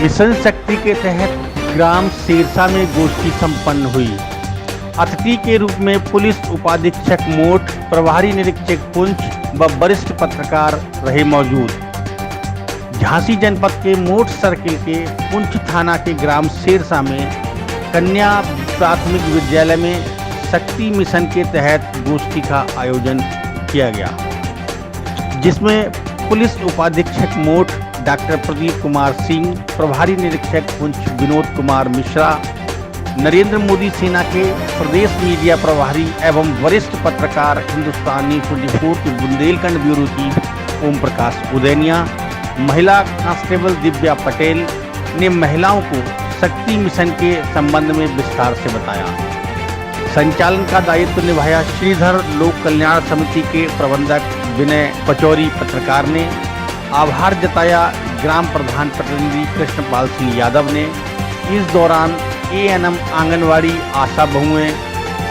Mission शक्ति के तहत ग्राम सिरसा में गोष्ठी संपन्न हुई। अतिथि के रूप में पुलिस उपाधीक्षक मोट, प्रभारी निरीक्षक पुंछ व वरिष्ठ पत्रकार रहे मौजूद। झांसी जनपद के मोट सर्किल के पुंछ थाना के ग्राम सिरसा में कन्या प्राथमिक विद्यालय में शक्ति मिशन के तहत गोष्ठी का आयोजन किया गया, जिसमें पुलिस उपाधीक्षक मोट डॉक्टर प्रदीप कुमार सिंह, प्रभारी निरीक्षक पुंछ विनोद कुमार मिश्रा, नरेंद्र मोदी सेना के प्रदेश मीडिया प्रभारी एवं वरिष्ठ पत्रकार हिंदुस्तान न्यूज़ 24 के बुंदेलखंड ब्यूरो चीफ ओम प्रकाश उदैनिया, महिला कांस्टेबल दिव्या पटेल ने महिलाओं को शक्ति मिशन के संबंध में विस्तार से बताया। संचालन का दायित्व निभाया श्रीधर लोक कल्याण समिति के प्रबंधक विनय पचौरी पत्रकार ने। आभार जताया ग्राम प्रधान प्रतिनिधि कृष्णपाल सिंह यादव ने। इस दौरान एएनएम, आंगनवाड़ी, आशा बहुएं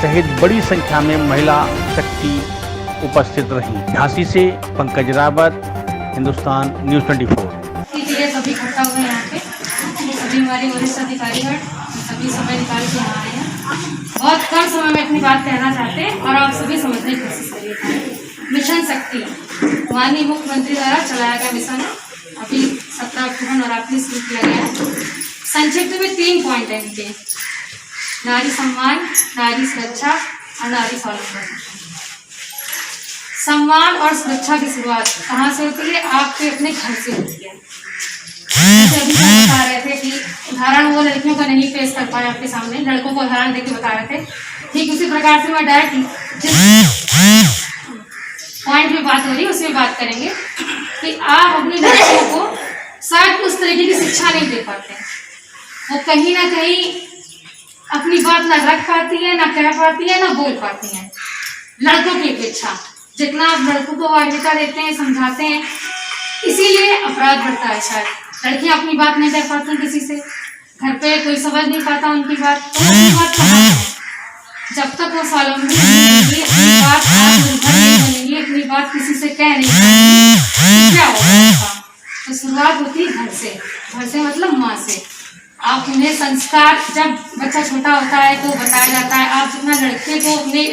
सहित बड़ी संख्या में महिला शक्ति उपस्थित रहीं। झांसी से पंकज रावत, हिंदुस्तान न्यूज़ 24। सभी इकट्ठा हुए यहाँ पे, सभी हमारे वरिष्ठ अधिकारीगण सभी समय निकाल के यहाँ आए हैं। बहुत कम समय में अपनी बात कहना चाहते हैं और आप सभी समझने की कोशिश करिए। मिशन शक्ति माननीय मुख्यमंत्री द्वारा चलाया गया मिशन है। अभी 17 अक्टूबर नवरात्रि शुरू किया गया है। संक्षिप्त में 3 पॉइंट है इनके: नारी सम्मान, नारी सुरक्षा और नारी स्वावलंबन। सम्मान और सुरक्षा की शुरुआत कहाँ से होती है? आपके अपने घर से होती है। अभी बता रहे थे कि उदाहरण वो लड़कियों का नहीं पेश कर पाए आपके सामने, लड़कों को उदाहरण देके बता रहे थे। ठीक उसी प्रकार से मैं डायरेक्ट जिस पॉइंट में बात हो रही है उसमें बात करेंगे कि आप अपनी लड़कियों को शायद उस तरीके की शिक्षा नहीं दे पाते। वो कहीं ना कहीं अपनी बात ना रख पाती है, ना कह पाती है, ना बोल पाती है। लड़कों की अपेक्षा जितना आप लड़कों को मान्यता देते हैं, समझाते हैं, इसीलिए अपराध बढ़ता है। शायद लड़कियां अपनी बात नहीं कह पाती किसी से, घर पे कोई समझ नहीं पाता उनकी बात, तो अपनी बात कहाँ है? जब तक वो स्वावलंबी नहीं बनेगी, अपनी बात आत्मनिर्भर नहीं बनेगी, अपनी बात किसी से कह नहीं पाएगी, क्या होगा? तो शुरुआत होती है घर से। घर से मतलब माँ से। आप उन्हें संस्कार, जब बच्चा छोटा होता है तो बताया जाता है। आप जितना लड़के को अपने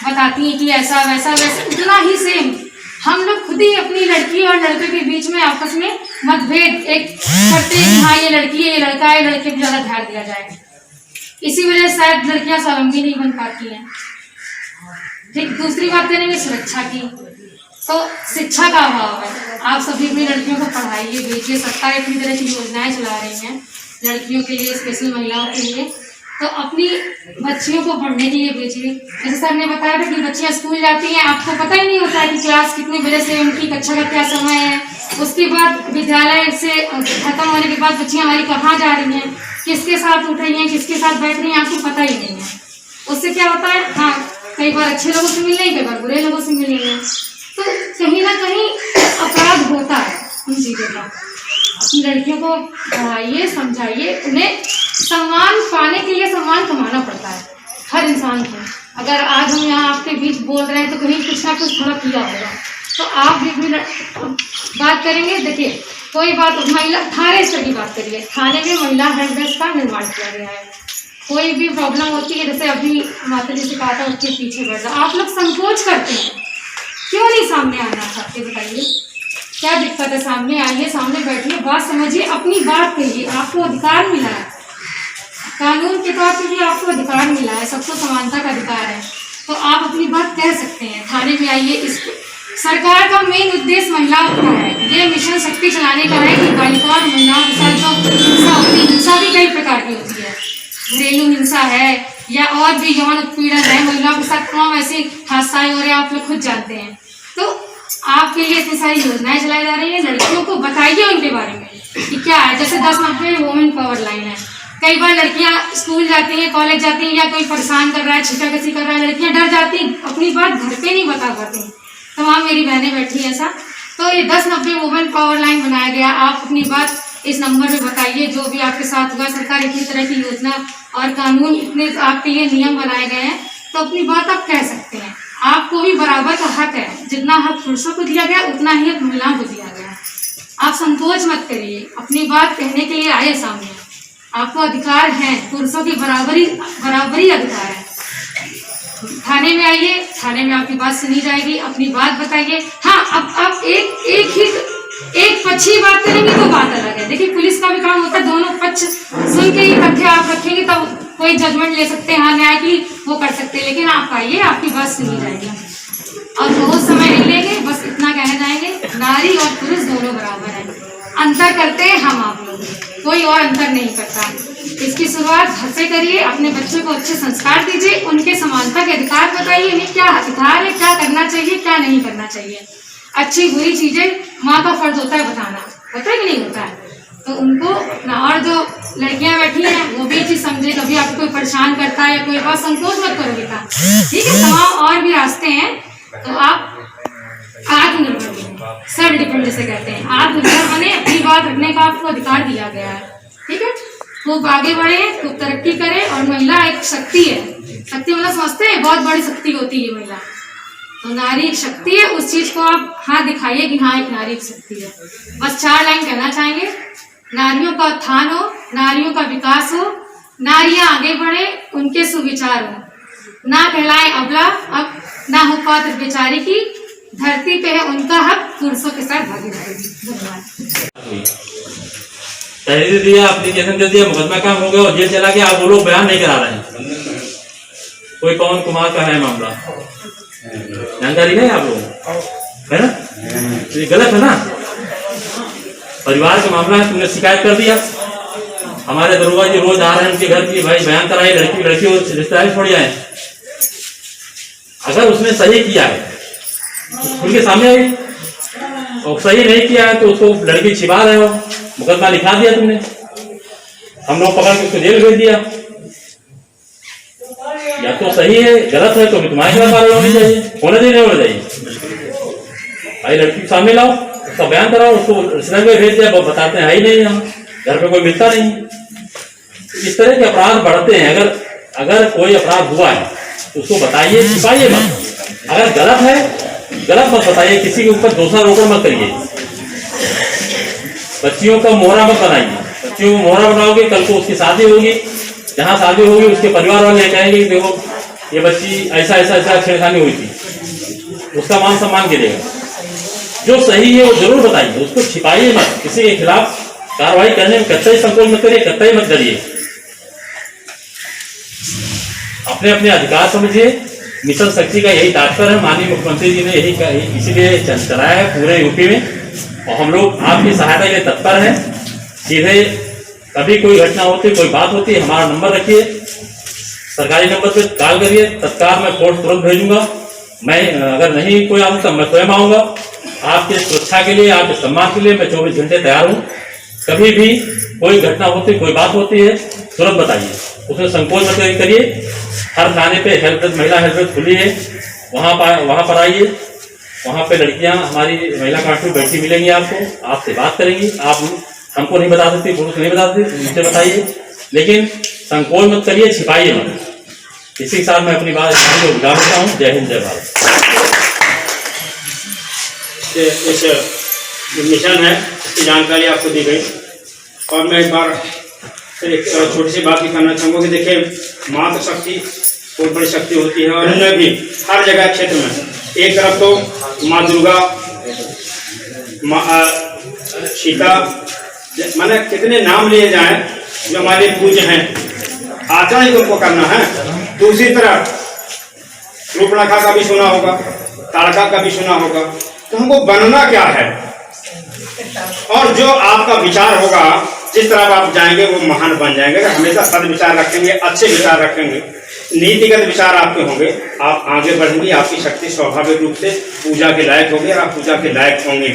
बताती हैं कि ऐसा वैसा वैसा, उतना ही सेम हम लोग खुद ही अपनी लड़की और लड़के के बीच में आपस में मतभेद एक करते हैं कि हाँ ये लड़की है, ये लड़का है, लड़के पर ज़्यादा ध्यान दिया जाए। इसी वजह से शायद लड़कियां स्वावलंबी नहीं बन पाती हैं। ठीक, दूसरी बात करेंगे सुरक्षा की। तो शिक्षा का अभाव है। आप सभी अपनी लड़कियों को पढ़ाइए, भेजिए। सरकार इतनी तरह की योजनाएं चला रही हैं लड़कियों के लिए, स्पेशल महिलाओं के लिए, तो अपनी बच्चियों को पढ़ने के लिए भेजिए। जैसे सर ने बताया था कि बच्चियां स्कूल जाती हैं, आपको पता ही नहीं होता है कि क्लास कितने बजे से, उनकी कक्षा का क्या समय है, उसके बाद विद्यालय से खत्म होने के बाद बच्चियां हमारी कहाँ जा रही हैं, किसके साथ उठ रही हैं, किसके साथ बैठ रही हैं, आपको पता ही नहीं है। उससे क्या होता है, हाँ कई बार अच्छे लोगों से मिल रही है, कई बार बुरे लोगों से मिल रही है, तो कहीं ना कहीं अपराध होता है उन चीज़ों का। अपनी लड़कियों को पढ़ाइए, समझाइए। उन्हें सम्मान पाने के लिए सम्मान कमाना पड़ता है हर इंसान को। अगर आज हम यहाँ आपके बीच बोल रहे हैं तो कहीं कुछ ना कुछ थोड़ा किया होगा। तो आप भी अपनी बात करेंगे। देखिए, कोई बात महिला थाने स्तर की बात करिए। थाने में महिला हेल्प डेस्क का निर्माण किया गया है। कोई भी प्रॉब्लम होती है, जैसे अभी माता जी से कहा था उसके पीछे बैठ जाओ, आप लोग संकोच करते हैं, क्यों नहीं सामने आना चाहते? बताइए क्या दिक्कत है? सामने आइए, सामने बैठिए, बात समझिए, अपनी बात कहिए। आपको अधिकार मिला है, कानून के तौर पर भी आपको अधिकार मिला है, सबको समानता का अधिकार है, तो आप अपनी बात कह सकते हैं। थाने में आइए। इस सरकार का मेन उद्देश्य महिलाओं का है। ये मिशन शक्ति चलाने का है कि बालिकाओं और महिलाओं के साथ जो हिंसा होती है, हिंसा भी कई प्रकार की होती है। घरेलू हिंसा है या और भी यौन उत्पीड़न है, महिलाओं के साथ तमाम ऐसे हादसाएं हो रहे हैं, आप लोग खुद जानते हैं। तो आपके लिए इतनी सारी योजनाएं चलाई जा रही है। लड़कियों को बताइए उनके बारे में कि क्या है। जैसे 1090 वुमेन पावर लाइन है। कई बार लड़कियां स्कूल जाती हैं, कॉलेज जाती हैं, या कोई परेशान कर रहा है, छींटाकसी कर रहा है, लड़कियां डर जाती हैं, अपनी बात घर पे नहीं बता पाती। तमाम मेरी बहनें बैठी ऐसा, तो ये 1090 वुमेन पावर लाइन बनाया गया। आप अपनी बात इस नंबर में बताइए, जो भी आपके साथ हुआ। सरकार इतनी तरह की योजना और कानून, इतने आपके लिए नियम बनाए गए हैं, तो अपनी बात आप कह सकते हैं। आपको भी बराबर का हक है। जितना हक पुरुषों को दिया गया उतना ही हक महिलाओं को दिया गया। आप संकोच मत करिए, अपनी बात कहने के लिए आए सामने, आपको अधिकार है, पुरुषों की बराबरी अधिकार है। थाने में आइए, थाने में आपकी बात सुनी जाएगी, अपनी बात बताइए। हाँ, अब आप एक पक्ष ही बात करेंगे तो बात अलग है। देखिए, पुलिस का भी काम होता है दोनों पक्ष सुन के ही तथ्य आप रखेंगे तब कोई जजमेंट ले सकते हैं, हाँ न्याय की वो कर सकते हैं। लेकिन आप आइए, आपकी बात सुनी जाएगी और बहुत समय नहीं लेंगे। बस इतना कहना चाहेंगे, नारी और पुरुष दोनों बराबर हैं, अंतर करते हैं हम आप लोग, कोई और अंतर नहीं करता। इसकी शुरुआत घर से करिए, अपने बच्चों को अच्छे संस्कार दीजिए, उनके समानता के अधिकार बताइए, इन्हें क्या अधिकार है, क्या करना चाहिए, क्या नहीं करना चाहिए। अच्छी बुरी चीजें माँ का फर्ज होता है बताना, होता है कि नहीं होता है, तो उनको ना। और जो लड़कियां बैठी हैं वो भी चीज समझे, कभी आपको कोई परेशान करता है या कोई बात, संकोच मत करो बेटा, ठीक है। तमाम और भी रास्ते हैं, तो आप आत्मनिर्भर बने, सेल्फ डिपेंड जिसे कहते हैं, आत्मनिर्भर बने, अपनी बात रखने का आपको अधिकार दिया गया है, ठीक है। खूब आगे बढ़े, खूब तरक्की करें। और महिला एक शक्ति है, शक्ति मतलब समझते हैं बहुत बड़ी शक्ति होती है महिला, तो नारी एक शक्ति है, उस चीज को आप हाँ दिखाइए कि हाँ एक नारी एक शक्ति है। बस 4 लाइन कहना चाहेंगे, नारियों का उत्थान हो, नारियों का विकास हो, नारियां आगे बढ़े, उनके सुविचार हो, ना कहलाए अबला, अब ना हो पात्र बेचारी की, धरती पे है उनका हक, पुरुषों के साथ भागीदारी। धन्यवाद। तहरीर दिया, एप्लीकेशन दे दिया, मुकदमा काम हो गया और जेल चला गया। आप वो लोग बयान नहीं करा रहे हैं। कोई पवन कुमार का है मामला, जानकारी है आप लोग, है ना? ये गलत है ना? परिवार का मामला है, तुमने शिकायत कर दिया, हमारे दरोगा जी रोज आ रहे हैं उनके घर की, भाई बयान कराइए, लड़की को रिश्तेदारी छोड़ जाए। अगर उसने सही किया है खुल के सामने आई, और सही नहीं किया है तो उसको लड़की छिपा रहे हो, मुकदमा लिखा दिया तुमने, हम लोग पकड़ के उसको जेल भेज दिया। या तो सही है, गलत है तो भी तुम्हारे खिलाफ कार्रवाई होनी चाहिए, होना चाहिए। भाई लड़की सामने लाओ, उसका बयान कराओ, उसको रिश्तेदार में भेज दिया, बताते हैं ही नहीं, हम घर पे कोई मिलता नहीं। इस तरह के अपराध बढ़ते हैं। अगर कोई अपराध हुआ है तो उसको बताइए, छिपाइए मत। अगर गलत है, गलत मत बताइए, किसी के ऊपर दोषारोपण मत करिए। बच्चियों का मोहरा मत बनाइए, बच्चियों को मोहरा बनाओगे, कल को उसकी शादी होगी, जहाँ शादी होगी उसके परिवार वाले कहेंगे देखो ये बच्ची ऐसा छेड़खानी हुई थी, उसका मान सम्मान गिरेगा। जो सही है वो जरूर बताइए, उसको छिपाइए मत। किसी के खिलाफ कार्रवाई करने में कतई संकोच मत करिए, कतई मत डरिए। अपने अपने अधिकार समझिए। मिशन शक्ति का यही तात्पर्य है, माननीय मुख्यमंत्री जी ने यही इसीलिए चलाया है पूरे यूपी में, और हम लोग आपकी सहायता के लिए तत्पर हैं। सीधे कभी कोई घटना होती, कोई बात होती है, हमारा नंबर रखिए, सरकारी नंबर पे कॉल करिए, तत्काल मैं फोर्स तुरंत भेजूंगा। मैं अगर नहीं कोई आता तो मैं स्वयं आऊँगा। आपके सुरक्षा के लिए, आपके सम्मान के लिए मैं 24 घंटे तैयार हूँ। कभी भी कोई घटना होती, कोई बात होती है, तुरंत बताइए, उसमें संकोच मत करिए। हर थाने पे हेल्प डेस्क, महिला हेल्प डेस्क खुली है, वहाँ पर आइए। वहाँ पे लड़कियाँ हमारी महिला कांस्टेबल बैठी मिलेंगी, आपको, आपसे बात करेंगी। आप हमको नहीं बता सकती, पुरुष नहीं बता सकती, मुझसे बताइए, लेकिन संकोच मत करिए, छिपाइए मत। इसी के साथ मैं अपनी बात विदा करता हूँ। जय हिंद, जय भारत। इस मिशन है, इसकी जानकारी आपको दी गई, और मैं एक बार फिर एक छोटी सी बात भी करना चाहूँगा कि देखिए, मातृशक्ति बहुत बड़ी शक्ति होती है, और उनमें भी हर जगह क्षेत्र में एक तरफ तो माँ दुर्गा, माँ सीता, माने कितने नाम लिए जाएं जो हमारे पूज्य हैं, आचरण ही उनको करना है। दूसरी तरफ रूपरेखा का भी सुना होगा, ताड़का का भी सुना होगा, तो हमको बनना क्या है, और जो आपका विचार होगा, जिस तरह आप जाएंगे वो महान बन जाएंगे। अगर हमेशा सद विचार रखेंगे, अच्छे विचार रखेंगे, नीतिगत विचार आपके होंगे, आप आगे बढ़ेंगे, आपकी शक्ति स्वाभाविक रूप से पूजा के लायक होगी, और आप पूजा के लायक होंगे,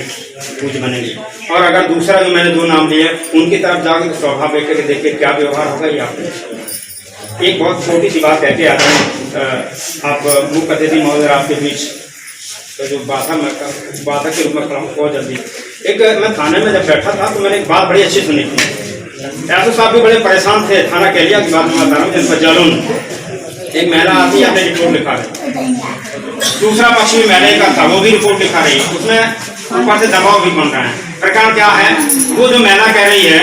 पूज बनेंगे। और अगर दूसरा जो मैंने 2 नाम लिए उनकी तरफ जाओगे तो स्वाभाविक है कि देखिए क्या व्यवहार होगा। ये आप एक बहुत छोटी सी बात कहते आते हैं, आप मुख्य अतिथि महोदय आपके बीच तो जो बाधा के रूप में खड़ा हूँ बहुत जल्दी। एक मैं थाने में जब बैठा था तो मैंने एक बात बड़ी अच्छी सुनी थी। ऐसे साहब भी बड़े परेशान थे, थाना कह लिया की बात मैं बता रहा हूँ, जिन पर जालून एक महिला आती है, आपने रिपोर्ट लिखा है, दूसरा पक्ष भी महिला का था, वो भी रिपोर्ट लिखा रही है, उसमें ऊपर से दबाव भी बन रहा है। प्रकार क्या है, वो जो महिला कह रही है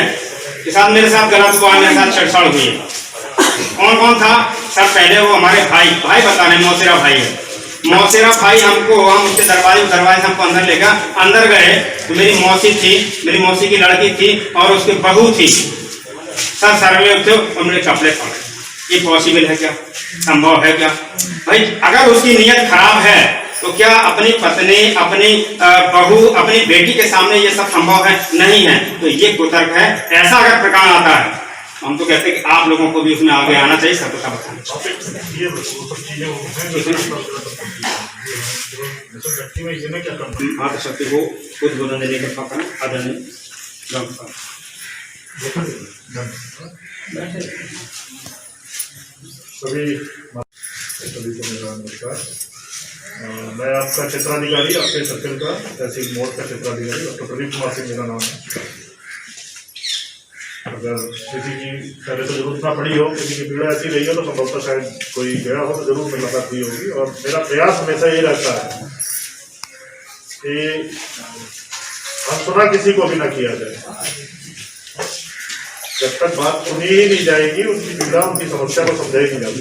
कि साथ मेरे साथ गलत हुआ, मेरे साथ छेड़छाड़ हुई है। कौन कौन था सर? पहले वो हमारे भाई बता रहे, मौसेरा भाई है, मौसेरा भाई हम उसके दरवाजे से हमको अंदर लेकर अंदर गए तो मेरी मौसी थी, मेरी मौसी की लड़की थी और उसकी बहू थी सर। सर्वे उठे और मेरे कपड़े पड़े। ये पॉसिबल है क्या? संभव है क्या भाई? अगर उसकी नीयत खराब है तो क्या अपनी पत्नी, अपनी बहू, अपनी बेटी के सामने ये सब संभव है? नहीं है। तो ये कुतर्क है। ऐसा अगर प्रकरण आता है हम तो कहते हैं कि आप लोगों को भी उसमें आगे आना चाहिए, सतर्कता बताना चाहिए। हाँ तो शक्ति को खुद बोलने देने का पकड़ आदर नहीं। सभी को मेरा नमस्कार। मैं आपका क्षेत्राधिकारी, आपके सर्कल का तहसील मोड़ का क्षेत्राधिकारी डॉक्टर प्रदीप कुमार सिंह मेरा नाम है। अगर किसी की पहले तो जरूरत ना पड़ी हो, किसी की पीड़ा ऐसी रही हो तो संभवतः शायद कोई गया हो तो जरूर मुलाकात हुई होगी। और मेरा प्रयास हमेशा ये रहता है कि अनसुना किसी को भी ना किया जाए। जब तक बात सुनी ही नहीं जाएगी, उनकी पीड़ा, उनकी समस्या को समझाई नहीं जाती।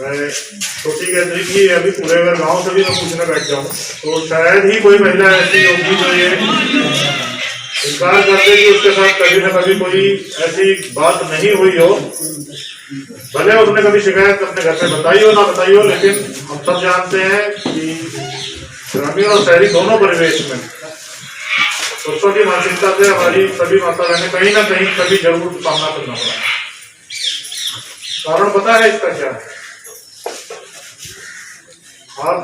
मैं सोची कहती कि अभी पूरे अगर गांव से भी मैं पूछने बैठ जाऊं तो शायद ही कोई महिला ऐसी होगी जो ये इनकार कर दे कि उसके साथ कभी न कभी कोई ऐसी बात नहीं हुई हो। भले उसने कभी शिकायत अपने घर पे बताई हो ना बताई हो, लेकिन हम सब जानते हैं कि ग्रामीण और शहरी दोनों परिवेश में पुरुषों की मानसिकता से हमारी सभी माता बहने कहीं ना कहीं कभी जरूर सामना करना पड़ा। कारण पता है इसका क्या है? आप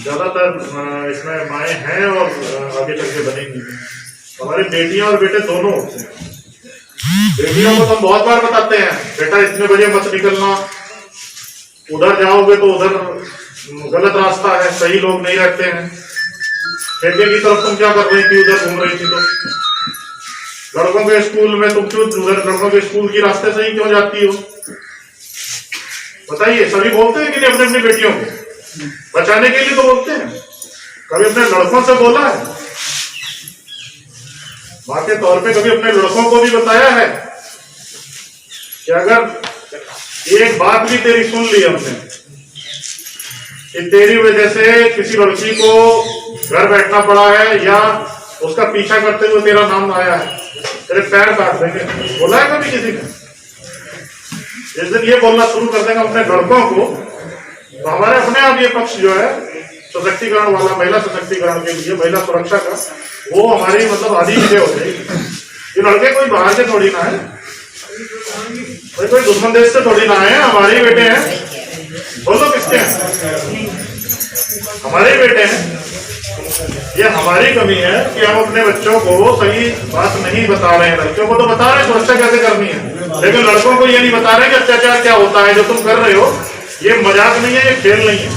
ज्यादातर इसमें माएँ हैं और आगे चल के बनेंगी। हमारी बेटियां और बेटे दोनों होते हैं। बेटियों को तो हम बहुत बार बताते हैं, बेटा इतने बजे मत निकलना, उधर जाओगे तो उधर गलत रास्ता है, सही लोग नहीं रहते हैं। बेटे की तरफ तुम क्या कर रही थी, उधर घूम रही थी तो लड़कों के स्कूल में तुम क्यों उधर, लड़कों के स्कूल की रास्ते से ही क्यों जाती हो? बताइए। सभी बोलते हैं कि नहीं अपने अपनी बेटियों को बचाने के लिए तो बोलते हैं। कभी अपने लड़कों से बोला है? मां के तौर पे कभी अपने लड़कों को भी बताया है कि अगर एक बात भी तेरी सुन ली हमने कि तेरी वजह से किसी लड़की को घर बैठना पड़ा है या उसका पीछा करते हुए तेरा नाम आया है, तेरे पैर काट देंगे, बोला है कभी किसी ने? जिस दिन ये बोलना शुरू कर देंगे अपने लड़कों को तो हमारे अपने आप ये पक्ष जो है सशक्तिकरण वाला, महिला सशक्तिकरण के लिए, महिला सुरक्षा का, वो हमारी मतलब आधी विजय हो जाएगी। ये लड़के कोई बाहर के थोड़ी ना है, कोई दुश्मन देश से थोड़ी ना है, हमारे बेटे हैं। बोलो किसके हैं? हमारे बेटे हैं। ये हमारी कमी है कि हम अपने बच्चों को सही बात नहीं बता रहे हैं। लड़कियों को तो बता रहे हैं सुरक्षा कैसे करनी है, लेकिन लड़कों को ये नहीं बता रहे कि अत्याचार क्या होता है। जो तुम कर रहे हो ये मजाक नहीं है, ये खेल नहीं है।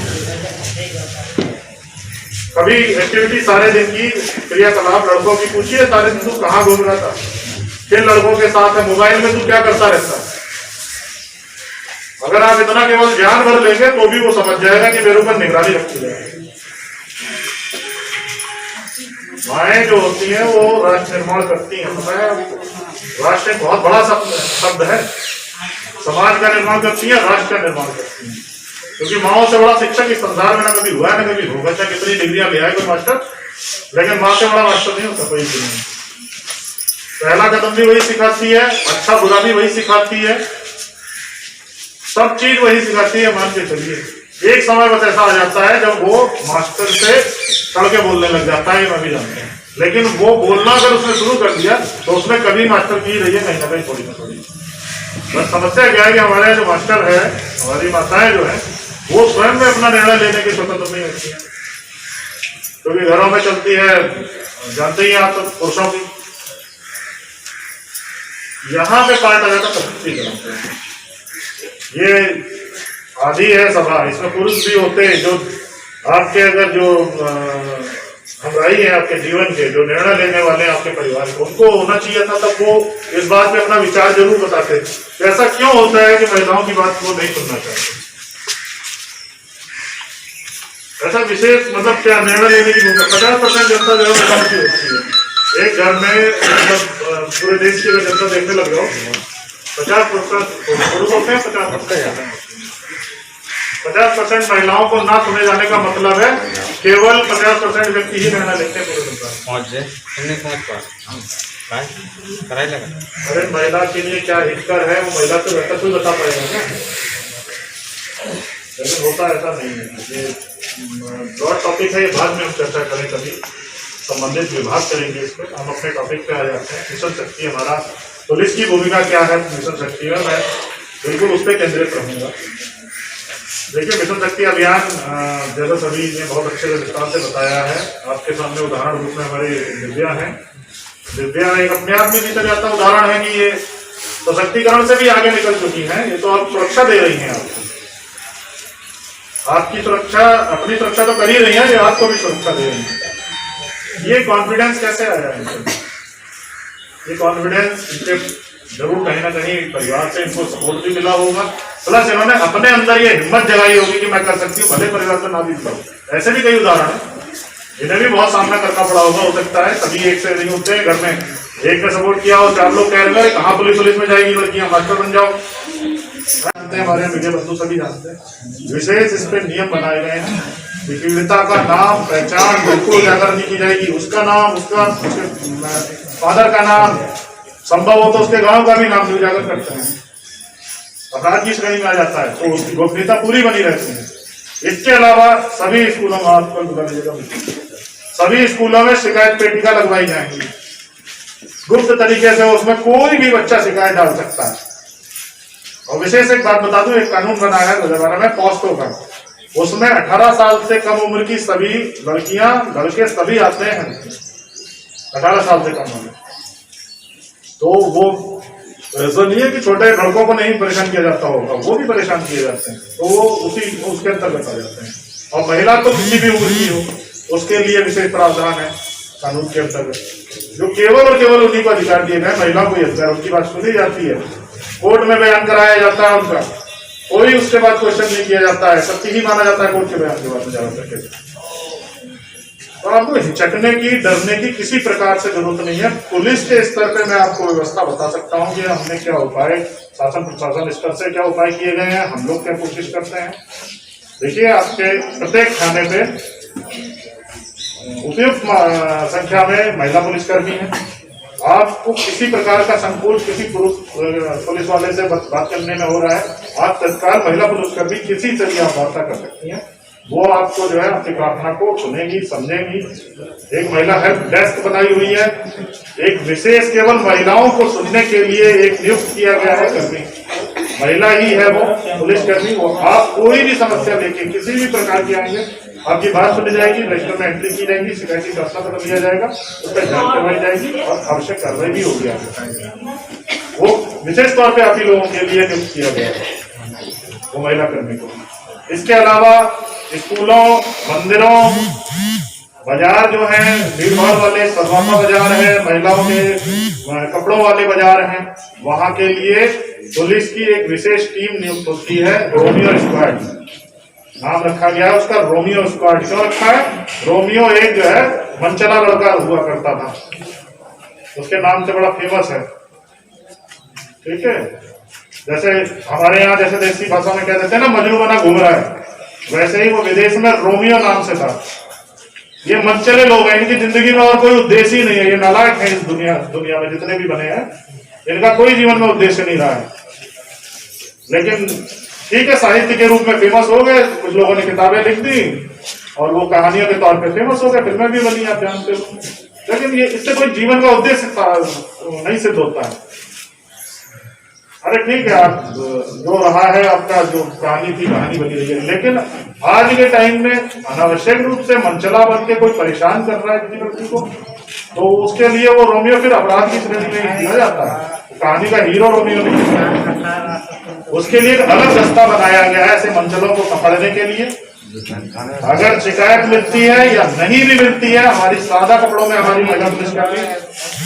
कभी एक्टिविटी सारे दिन की क्रियाकलाप लड़कों की पूछिए, सारे दिन तू कहाँ घूम रहा था, किन लड़कों के साथ है, मोबाइल में तू क्या करता रहता है? अगर आप इतना केवल ज्ञान भर लेंगे तो भी वो समझ जाएगा कि मेरे ऊपर निगरानी रखी जाएगी। माएँ जो होती हैं वो राष्ट्र निर्माण करती हैं। राष्ट्र एक बहुत बड़ा शब्द है। समाज का निर्माण करती है, राष्ट्र का निर्माण करती है। क्योंकि माओ से बड़ा शिक्षक इस संसार में ना कभी हुआ है ना कभी होगा। चाहे कितनी डिग्रियां ले आए कोई मास्टर, लेकिन माँ से बड़ा मास्टर नहीं होता कोई भी नहीं। पहला कदम भी वही सिखाती है, अच्छा बुरा भी वही सिखाती है, सब चीज वही सिखाती है। मान के चलिए एक समय बस ऐसा आ जाता है जब वो मास्टर से चढ़ के बोलने लग जाता है, मैं भी जानते हैं। लेकिन वो बोलना अगर उसने शुरू कर दिया तो उसने कभी मास्टर की रही है कहीं ना कहीं थोड़ी ना थोड़ी। बस समस्या क्या है कि हमारे जो मास्टर है, हमारी माताएं जो है, वो स्वयं में अपना निर्णय लेने की स्वतंत्रता नहीं होती है। क्योंकि घरों में चलती है, जानते ही आप तो पुरुषों की, यहाँ पे पार्ट आ जाता सशक्तिकरण। ये आधी है सभा, इसमें पुरुष भी होते हैं जो आपके अगर जो हमराही हैं आपके जीवन के, जो निर्णय लेने वाले हैं आपके परिवार के, उनको होना चाहिए था तब वो इस बात पे अपना विचार जरूर बताते। तो ऐसा क्यों होता है कि महिलाओं की बात वो नहीं सुनना चाहते? ऐसा विशेष मतलब क्या निर्णय लेने की भूमिका 50% जनता जो है महिलाओं की होती है। एक घर में मतलब पूरे देश की अगर जनता देखने लग जाओ 50% महिलाओं को ना सुने जाने का मतलब है केवल 50% व्यक्ति ही निर्णय लेते हैं पूरे संसार। अरे महिला के लिए क्या हितकर है वो महिला तो बेहतर कोई बता पाएगा क्या? लेकिन होता ऐसा नहीं है। ये ब्रॉड टॉपिक है, ये बाद में हम चर्चा करें, कभी संबंधित विभाग करेंगे इस पर। हम अपने टॉपिक पे आ जाते हैं। मिशन शक्ति हमारा, पुलिस की भूमिका क्या है मिशन शक्ति में, मैं बिल्कुल उस पर केंद्रित रहूंगा। देखिए, मिशन शक्ति अभियान जैसा सभी ने बहुत अच्छे से विस्तार से बताया है, आपके सामने उदाहरण रूप में हमारी दिव्या है। दिव्या एक अपने आप में जीता जाता उदाहरण है कि ये सशक्तिकरण से भी आगे निकल चुकी हैं। ये तो आप सुरक्षा दे रही हैं, आपकी सुरक्षा, अपनी सुरक्षा तो कर ही रही है, ये आपको भी सुरक्षा दे रही है। ये कॉन्फिडेंस कैसे आया है? ये कॉन्फिडेंस इनके जरूर कहीं ना कहीं परिवार से इनको सपोर्ट भी मिला होगा, प्लस इन्होंने अपने अंदर ये हिम्मत जगाई होगी कि मैं कर सकती हूँ, भले परिवार से ना भी दिखाऊं। ऐसे भी कई उदाहरण है, इन्हें भी बहुत सामना करना पड़ा होगा। हो सकता है सभी एक से नहीं होते हैं, घर में एक ने सपोर्ट किया और 4 लोग कह रहे हैं कहाँ पुलिस में जाएगी लड़कियां, मास्टर बन जाओ। जानते हैं, हमारे मीडिया बंधु सभी जानते हैं। विशेष इस पे नियम बनाए गए हैं कि पीड़िता का नाम, पहचान बिल्कुल उजागर नहीं की जाएगी। उसका नाम, उसका फादर का नाम, संभव हो तो उसके गांव का भी नाम भी उजागर करते हैं। अपराध की श्रेणी में आ जाता है तो उसकी गोपनीयता पूरी बनी रहती है। इसके अलावा सभी स्कूलों में, आपको बुला लीजिएगा, सभी स्कूलों में शिकायत पेटिका लगवाई जाएंगी। गुप्त तरीके से उसमें कोई भी बच्चा शिकायत डाल सकता है। और विशेष एक बात बता दूं, एक कानून बना है 2012 में पॉस्को का, उसमें 18 साल से कम उम्र की सभी लड़कियां, लड़के सभी आते हैं 18 साल से कम उम्र। तो वो ऐसा नहीं है कि छोटे लड़कों को नहीं परेशान किया जाता होगा, वो भी परेशान किए जाते हैं, तो वो उसके अंतर्गत आ जाते हैं। और महिला तो किसी भी उम्र की हो, उसके लिए विशेष प्रावधान है कानून के अंतर्गत, जो केवल और केवल उन्हीं को अधिकार दिए गए। महिला को अधिकार, उनकी बात सुनी जाती है, कोर्ट में बयान कराया जाता है उनका, कोई उसके बाद क्वेश्चन नहीं किया जाता है, सत्य ही माना जाता है कोर्ट के बयान के बाद में ज्यादातर। तो आपको हिचकने की, डरने की किसी प्रकार से जरूरत नहीं है। पुलिस के स्तर पे मैं आपको व्यवस्था बता सकता हूँ कि हमने क्या उपाय, शासन प्रशासन स्तर से क्या उपाय किए गए हैं, हम लोग क्या कोशिश करते हैं। देखिए, आपके प्रत्येक थाने पे उपयुक्त संख्या में महिला पुलिसकर्मी है। आपको किसी प्रकार का संकोच किसी पुलिस वाले से बात करने में हो रहा है, आप तत्काल महिला पुलिसकर्मी किसी से भी आप वार्ता कर सकती हैं। वो आपको जो है आपकी प्रार्थना को सुनेगी, समझेगी। एक महिला हेल्प डेस्क बनाई हुई है, एक विशेष केवल महिलाओं को सुनने के लिए एक नियुक्त किया गया है कर्मी, महिला ही है वो पुलिसकर्मी। वो आप कोई भी समस्या लेके किसी भी प्रकार की आएंगे, आपकी बात सुनी जाएगी, रजिस्टर में एंट्री की जाएगी, शिकायत का फैसला पत्र लिया जाएगा, उस पर जांच करवाई जाएगी और आवश्यक कार्रवाई भी होगी आपके। वो विशेष तौर पे आप ही लोगों के लिए नियुक्त किया गया है वो महिला कर्मी को। इसके अलावा स्कूलों, मंदिरों, बाजार जो है भीड़ भाड़ वाले, सदवापा बाजार है, महिलाओं के कपड़ों वाले बाजार हैं, वहां के लिए पुलिस की एक विशेष टीम नियुक्त होती है, रोमियो स्क्वाड नाम रखा गया है उसका। रोमियो स्क्वाड क्यों रखा है? रोमियो एक जो है मनचला लड़का हुआ करता था, उसके नाम से बड़ा फेमस है। ठीक है, जैसे हमारे यहाँ जैसे देसी भाषा में कह देते हैं ना, मजनू बना घूम रहा है, वैसे ही वो विदेश में रोमियो नाम से था। ये मनचले लोग हैं, इनकी जिंदगी में और कोई उद्देश्य ही नहीं है। ये नालायक है इस दुनिया में जितने भी बने हैं, इनका कोई जीवन में उद्देश्य नहीं रहा है। लेकिन ठीक है, साहित्य के रूप में फेमस हो गए, कुछ लोगों ने किताबें लिख दी और वो कहानियों के तौर पे फेमस हो गए, फिल्में भी बनी, आप जानते हो। लेकिन ये इससे कोई जीवन का उद्देश्य नहीं सिद्ध होता है। अरे ठीक है, आप जो रहा है आपका, जो कहानी थी कहानी बनी रही है, लेकिन आज के टाइम में अनावश्यक रूप से मनचला बन के कोई परेशान कर रहा है किसी व्यक्ति को, तो उसके लिए वो रोमियो फिर अपराध की श्रेणी में दिया जाता है। कहानी का हीरो रोमियो नहीं है, उसके लिए एक अलग रास्ता बनाया गया है ऐसे मंचलों को पकड़ने के लिए। अगर शिकायत मिलती है या नहीं भी मिलती है, हमारी सादा कपड़ों में हमारी महिला पुलिसकर्मी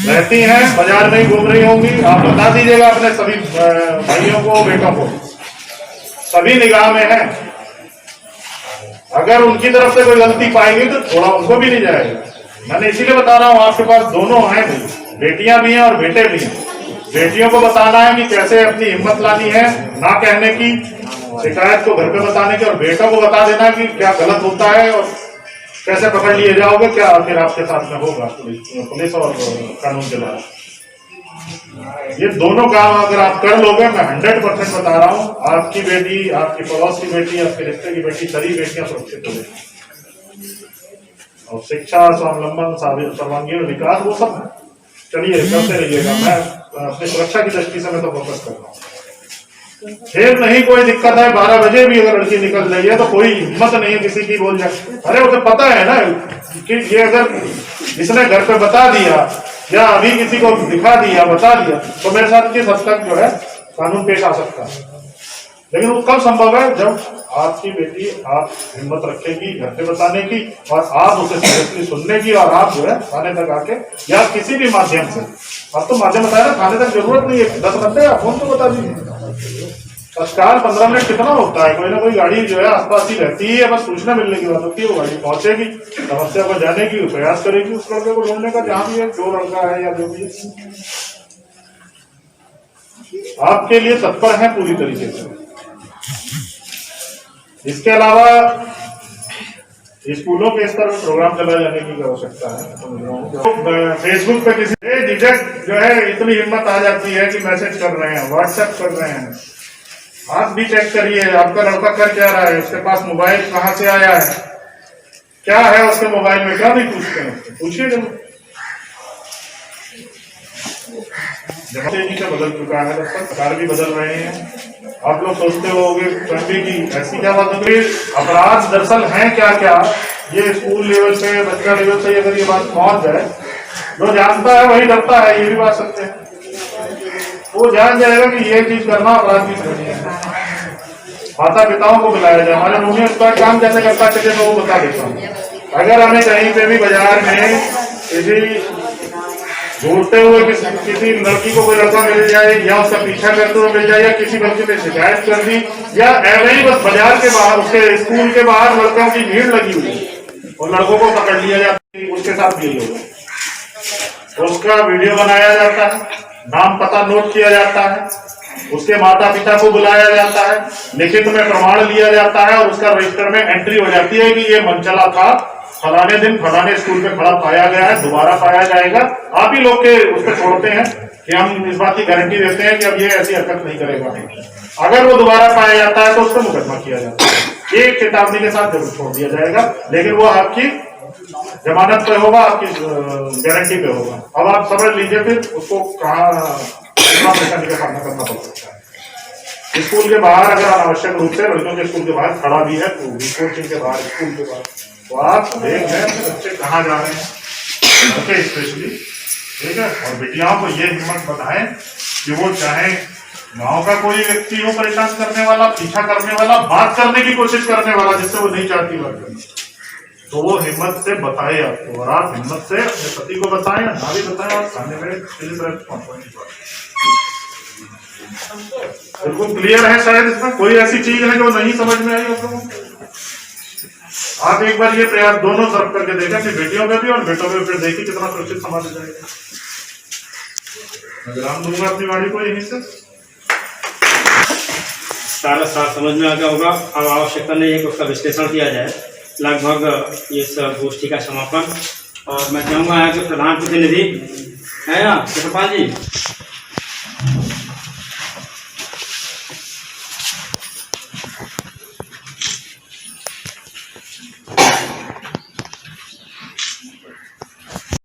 रहती हैं, बाजार में ही घूम रही होंगी, आप बता दीजिएगा अपने सभी भाइयों को, बेटों को, सभी निगाह में है। अगर उनकी तरफ से कोई गलती पाएंगे तो थोड़ा उनको भी नहीं जाएगा। मैंने इसीलिए बता रहा हूँ, आपके पास दोनों हैं, बेटियां भी हैं और बेटे भी हैं। बेटियों को बताना है कि कैसे अपनी हिम्मत लानी है, ना कहने की, शिकायत को घर पे बताने की, और बेटों को बता देना कि क्या गलत होता है और कैसे पकड़ लिए जाओगे, क्या फिर आपके साथ में होगा पुलिस और कानून के द्वारा। ये दोनों काम अगर आप कर लोगे, मैं 100% बता रहा हूँ, आपकी बेटी, आपकी पड़ोस की बेटी, आपके रिश्ते की बेटी, सभी बेटियां सुरक्षित हो जाएंगी। और शिक्षा, स्वावलंबन, सर्वांगीण विकास, वो सब चलिए करते रहिएगा। मैं अपनी सुरक्षा की दृष्टि से मैं तो फोकस कर रहा हूँ। फिर नहीं कोई दिक्कत है, 12 बजे भी अगर लड़की निकल रही है तो कोई हिम्मत नहीं है किसी की बोल जाए। अरे उसे पता है ना कि ये अगर इसने घर पे बता दिया या अभी किसी को दिखा दिया, बता दिया, तो मेरे साथ किस हद तक जो है कानून पेश आ सकता है। लेकिन वो कब संभव है, जब आपकी बेटी आप हिम्मत रखेगी घर पे बताने की, और आप उसे सीरियसली सुनने की, और आप जो है थाने तक आके या किसी भी माध्यम से, अब तो माध्यम बताया ना, थाने तक जरूरत नहीं है, 10 घंटे आप फोन तो बता दीजिए। तत्काल 15 मिनट कितना होता है, कोई ना कोई गाड़ी जो है आसपास ही रहती है, बस सूचना मिलने की बात होती है, वो गाड़ी पहुंचेगी, समस्या को जाने की प्रयास करेगी, उस लड़के को ढूंढने का, जहाँ भी है, जो लड़का है या जो भी है, आपके लिए तत्पर है पूरी तरीके से। इसके अलावा स्कूलों के स्तर पर प्रोग्राम चलाए जाने की आवश्यकता है। फेसबुक पे किसी झिझक जो है, इतनी हिम्मत आ जाती है कि मैसेज कर रहे हैं, व्हाट्सएप कर रहे हैं। आप भी चेक करिए, आपका लड़का कर क्या रहा है, उसके पास मोबाइल कहाँ से आया है, क्या है उसके मोबाइल में, क्या नहीं पूछते हैं, पूछिए जरूर। तेजी से बदल चुका है, सरकार भी बदल रहे हैं। आप लोग सोचते होंगे कि ऐसी क्या बात होगी, अपराध दरअसल है क्या क्या, ये स्कूल लेवल पे, बच्चा लेवल पे अगर ये बात पहुंच जाए, जो जानता है वही डरता है, ये भी बात सत्य है। वो जान जाएगा कि ये चीज करना अपराध की श्रेणी है। माता पिताओं को बुलाया जाए, हमारे मुंह उसका काम कैसे करता चले तो वो बता देता हूँ। अगर हमें कहीं पे भी बाजार में किसी ढूंढते हुए किसी लड़की को कोई लड़का मिल जाए, या उसका पीछा करते हुए मिल जाए, या किसी बच्चे पे शिकायत कर दी, या ऐसे ही बस बाजार के बाहर, उसके स्कूल के बाहर लड़कों की भीड़ लगी हुई और लड़कों को पकड़ लिया जाता है, उसके साथ भी होगा, उसका वीडियो बनाया जाता है, नाम पता नोट किया जाता है, उसके माता पिता को बुलाया जाता है, लिखित में प्रमाण लिया जाता है, और उसका रजिस्टर में एंट्री हो जाती है कि ये मनचला था, फलाने दिन फलाने स्कूल पे खड़ा पाया गया है, दोबारा पाया जाएगा। आप ही लोग के उस पर छोड़ते हैं कि हम इस बात की गारंटी देते हैं कि अब ये ऐसी हरकत नहीं करेगा। अगर वो दोबारा पाया जाता है तो उस पर मुकदमा किया जाता है, एक चेतावनी के साथ जरूर छोड़ दिया जाएगा, लेकिन वो आपकी जमानत पे होगा, आपकी गारंटी पे होगा। अब आप समझ लीजिए फिर उसको कहाँ परेशानी का सामना करना पड़ सकता है। स्कूल के बाहर अगर अनावश्यक रूप से लड़कियों के स्कूल के बाहर खड़ा भी है, कोचिंग के बाहर, स्कूल के बाहर, तो आप देख लें बच्चे कहाँ जा रहे हैं, लड़के स्पेशली, ठीक है। और बेटियाओं को ये हिम्मत बताएं कि वो चाहे गांव का कोई व्यक्ति हो परेशान करने वाला, पीछा करने वाला, बात करने की कोशिश करने वाला जिससे वो नहीं चाहती बात करनी, तो वो हिम्मत से बताए आपको, और आप हिम्मत से अपने पति को बताएं या ना भी बताएं, और सामने में बिल्कुल क्लियर है। शायद इसमें कोई ऐसी चीज है जो नहीं समझ में आई आप लोगों को। आप एक बार ये प्रयास दोनों तरफ करके देखें, कि बेटियों में भी और बेटों में भी, देखिए कितना सुरक्षित समाज हो जाएगा। मैं विराम दूंगा अपनी वाणी को यहीं से। सारा साफ समझ में आ गया होगा। अब आवश्यकता नहीं है कि उसका विश्लेषण किया जाए। लगभग इस गोष्ठी का समापन, और मैं चाहूँगा यहाँ के प्रधान प्रतिनिधि है ना कृपाल जी,